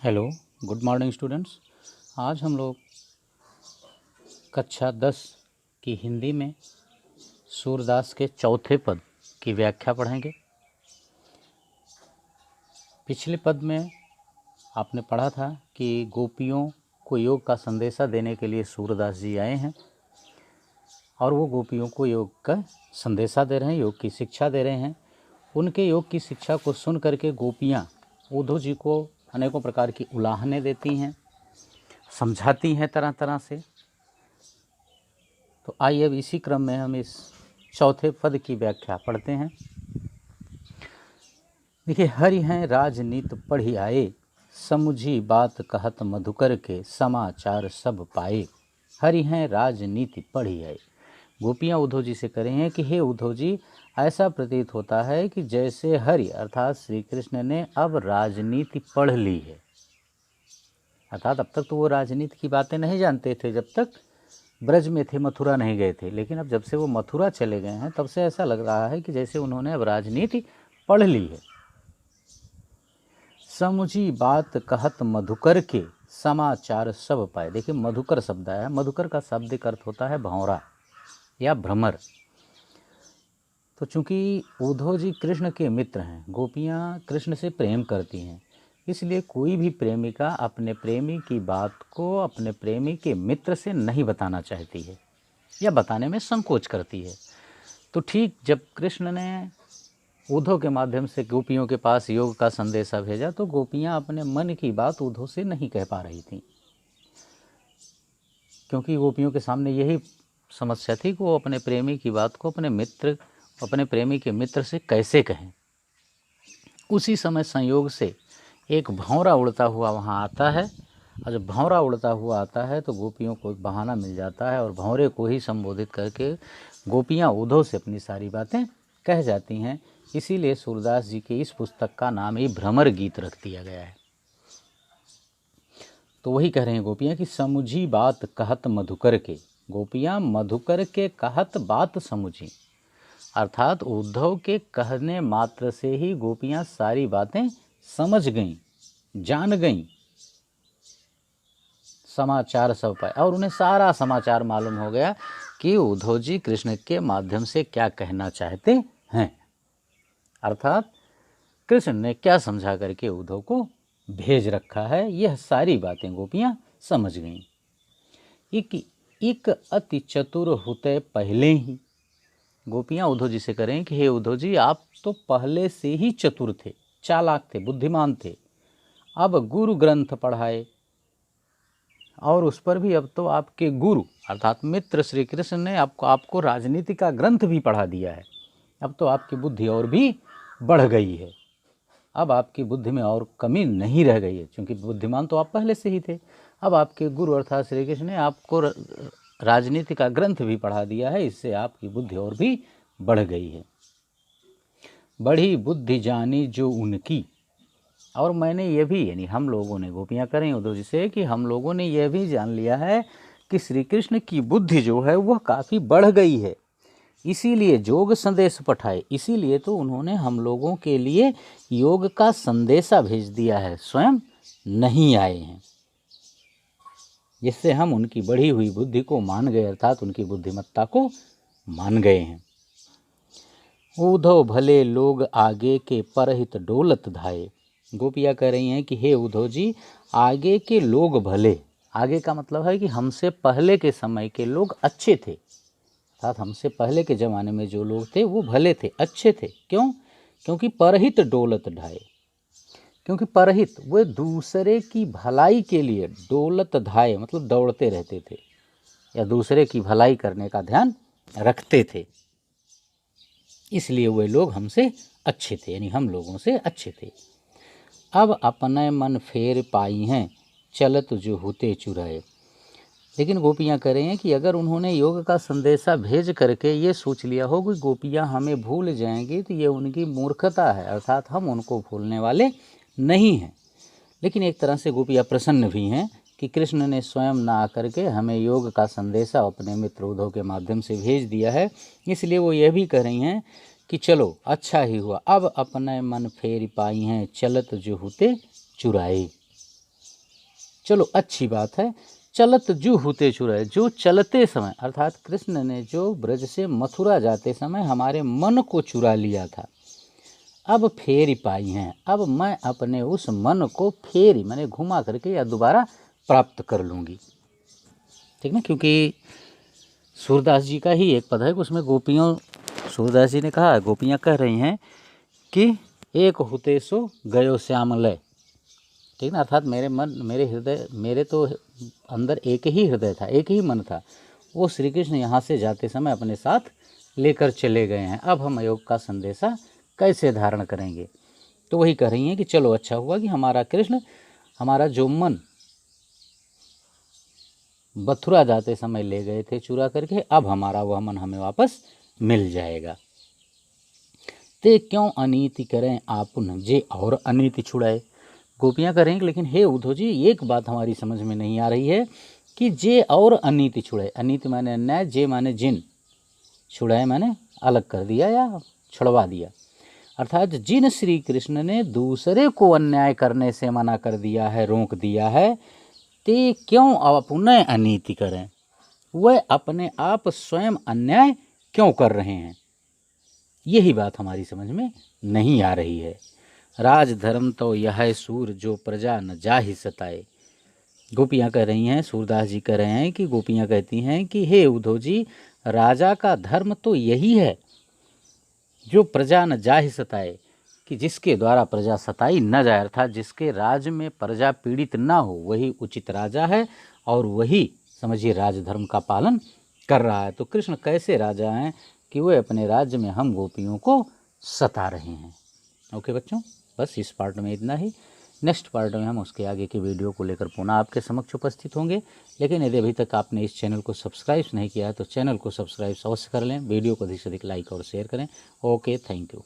Hello, good morning students. आज हम लोग कक्षा 10 की हिंदी में सूरदास के चौथे पद की व्याख्या पढ़ेंगे। पिछले पद में आपने पढ़ा था कि गोपियों को योग का संदेशा देने के लिए सूरदास जी आए हैं और वो गोपियों को योग का संदेशा दे रहे हैं, योग की शिक्षा दे रहे हैं। उनके योग की शिक्षा को सुन करके गोपियाँ उद्धव जी को अनेकों प्रकार की उलाहने देती हैं, समझाती हैं तरह तरह से। तो आइए अब इसी क्रम में हम इस चौथे पद की व्याख्या पढ़ते हैं। देखिए, हरि हैं राजनीत पढ़ी आए, समुझी बात कहत मधुकर के, समाचार सब पाए। हरि हैं राजनीति पढ़ी आए। गोपियाँ उद्धव जी से कह रही हैं कि हे उद्धव जी, ऐसा प्रतीत होता है कि जैसे हरि अर्थात श्री कृष्ण ने अब राजनीति पढ़ ली है। अर्थात अब तक तो वो राजनीति की बातें नहीं जानते थे, जब तक ब्रज में थे, मथुरा नहीं गए थे। लेकिन अब जब से वो मथुरा चले गए हैं तब से ऐसा लग रहा है कि जैसे उन्होंने अब राजनीति पढ़ ली है। समुझी बात कहत मधुकर के, समाचार सब पाए। देखिए, मधुकर शब्द आया है। मधुकर का शाब्दिक अर्थ होता है भंवरा या भ्रमर। तो चूंकि उद्धव जी कृष्ण के मित्र हैं, गोपियाँ कृष्ण से प्रेम करती हैं, इसलिए कोई भी प्रेमिका अपने प्रेमी की बात को अपने प्रेमी के मित्र से नहीं बताना चाहती है या बताने में संकोच करती है। तो ठीक जब कृष्ण ने उद्धव के माध्यम से गोपियों के पास योग का संदेशा भेजा तो गोपियाँ अपने मन की बात उद्धव से नहीं कह पा रही थीं, क्योंकि गोपियों के सामने यही समस्या थी कि वो अपने प्रेमी की बात को अपने प्रेमी के मित्र से कैसे कहें। उसी समय संयोग से एक भंवरा उड़ता हुआ वहाँ आता है, और जब भंवरा उड़ता हुआ आता है तो गोपियों को एक बहाना मिल जाता है और भंवरे को ही संबोधित करके गोपियाँ उद्धव से अपनी सारी बातें कह जाती हैं। इसीलिए सूरदास जी के इस पुस्तक का नाम ही भ्रमर गीत रख दिया गया है। तो वही कह रहे हैं गोपियाँ कि समुझी बात कहत मधुकर के। गोपियाँ मधुकर के कहत बात समुझी, अर्थात उद्धव के कहने मात्र से ही गोपियाँ सारी बातें समझ गईं, जान गईं, समाचार सब पाए, और उन्हें सारा समाचार मालूम हो गया कि उद्धव जी कृष्ण के माध्यम से क्या कहना चाहते हैं। अर्थात कृष्ण ने क्या समझा करके उद्धव को भेज रखा है, यह सारी बातें गोपियाँ समझ गईं। एक अति चतुर होते पहले ही। गोपियाँ उद्धव जी से करें कि हे उद्धव जी, आप तो पहले से ही चतुर थे, चालाक थे, बुद्धिमान थे। अब गुरु ग्रंथ पढ़ाए, और उस पर भी अब तो आपके गुरु अर्थात मित्र श्री कृष्ण ने आपको राजनीति का ग्रंथ भी पढ़ा दिया है। अब तो आपकी बुद्धि और भी बढ़ गई है। अब आपकी बुद्धि में और कमी नहीं रह गई है, क्योंकि बुद्धिमान तो आप पहले से ही थे। अब आपके गुरु अर्थात श्री कृष्ण ने आपको राजनीति का ग्रंथ भी पढ़ा दिया है, इससे आपकी बुद्धि और भी बढ़ गई है। बड़ी बुद्धि जानी जो उनकी, और मैंने ये भी, यानी हम लोगों ने, गोपियाँ करें उद्धव जी से कि हम लोगों ने यह भी जान लिया है कि श्री कृष्ण की बुद्धि जो है वह काफ़ी बढ़ गई है, इसीलिए योग संदेश पठाए। इसीलिए तो उन्होंने हम लोगों के लिए योग का संदेशा भेज दिया है, स्वयं नहीं आए हैं, जिससे हम उनकी बढ़ी हुई बुद्धि को मान गए, अर्थात उनकी बुद्धिमत्ता को मान गए हैं। उद्धव भले लोग आगे के परहित डोलत धाये। गोपियाँ कह रही हैं कि हे उद्धव जी, आगे के लोग भले, आगे का मतलब है कि हमसे पहले के समय के लोग अच्छे थे, अर्थात हमसे पहले के ज़माने में जो लोग थे वो भले थे, अच्छे थे। क्यों? क्योंकि परहित डोलत ढाए, क्योंकि परहित वे दूसरे की भलाई के लिए, डोलत धाये मतलब दौड़ते रहते थे या दूसरे की भलाई करने का ध्यान रखते थे, इसलिए वे लोग हमसे अच्छे थे, यानी हम लोगों से अच्छे थे। अब अपने मन फेर पाई हैं, चलत जो होते चुराए। लेकिन गोपियाँ कह रही हैं कि अगर उन्होंने योग का संदेशा भेज करके ये सोच लिया हो कि गोपियाँ हमें भूल जाएंगी, तो ये उनकी मूर्खता है, अर्थात हम उनको भूलने वाले नहीं हैं। लेकिन एक तरह से गोपियाँ प्रसन्न भी हैं कि कृष्ण ने स्वयं ना आकर के हमें योग का संदेशा अपने मित्र उद्धव के माध्यम से भेज दिया है, इसलिए वो ये भी कह रही हैं कि चलो अच्छा ही हुआ, अब अपने मन फेर पाई हैं, चलत जो होते चुराए। चलो अच्छी बात है। चलत जू हुते चुराए, जो चलते समय अर्थात कृष्ण ने जो ब्रज से मथुरा जाते समय हमारे मन को चुरा लिया था, अब फेरी पाई हैं। अब मैं अपने उस मन को फेरी मैंने घुमा करके या दोबारा प्राप्त कर लूँगी। ठीक ना, क्योंकि सूरदास जी का ही एक पद है कि उसमें गोपियों, सूरदास जी ने कहा, गोपियाँ कह रही हैं कि एक हुते सो गयो श्यामलय। ठीक ना, अर्थात मेरे मन, मेरे हृदय, मेरे तो अंदर एक ही हृदय था, एक ही मन था, वो श्री कृष्ण यहाँ से जाते समय अपने साथ लेकर चले गए हैं। अब हम योग का संदेशा कैसे धारण करेंगे? तो वही कह रही हैं कि चलो अच्छा हुआ कि हमारा कृष्ण, हमारा जो मन मथुरा जाते समय ले गए थे चुरा करके, अब हमारा वह मन हमें वापस मिल जाएगा। ते क्यों अनीति करें आपुन, जे और अनीति छुड़ाए। गोपियाँ करेंगे, लेकिन हे उद्धव जी एक बात हमारी समझ में नहीं आ रही है कि जे और अनीति छुड़ाए। अनीति माने अन्याय, जे माने जिन, छुड़ाए माने अलग कर दिया या छुड़वा दिया। अर्थात जिन श्री कृष्ण ने दूसरे को अन्याय करने से मना कर दिया है, रोक दिया है, ते क्यों अपने अनीति करें, वह अपने आप स्वयं अन्याय क्यों कर रहे हैं, यही बात हमारी समझ में नहीं आ रही है। राजधर्म तो यह सूर, जो प्रजा न जाहि सताए। गोपियाँ कह रही हैं, सूरदास जी कह रहे हैं कि गोपियाँ कहती हैं कि हे उद्धव जी, राजा का धर्म तो यही है जो प्रजा न जाहि सताए, कि जिसके द्वारा प्रजा सताई न जाए, अर्थात जिसके राज में प्रजा पीड़ित न हो, वही उचित राजा है और वही समझिए राजधर्म का पालन कर रहा है। तो कृष्ण कैसे राजा हैं कि वे अपने राज्य में हम गोपियों को सता रहे हैं। ओके बच्चों, बस इस पार्ट में इतना ही। नेक्स्ट पार्ट में हम उसके आगे की वीडियो को लेकर पुनः आपके समक्ष उपस्थित होंगे। लेकिन यदि अभी तक आपने इस चैनल को सब्सक्राइब नहीं किया है तो चैनल को सब्सक्राइब अवश्य कर लें, वीडियो को अधिक से अधिक लाइक और शेयर करें। Okay, thank you.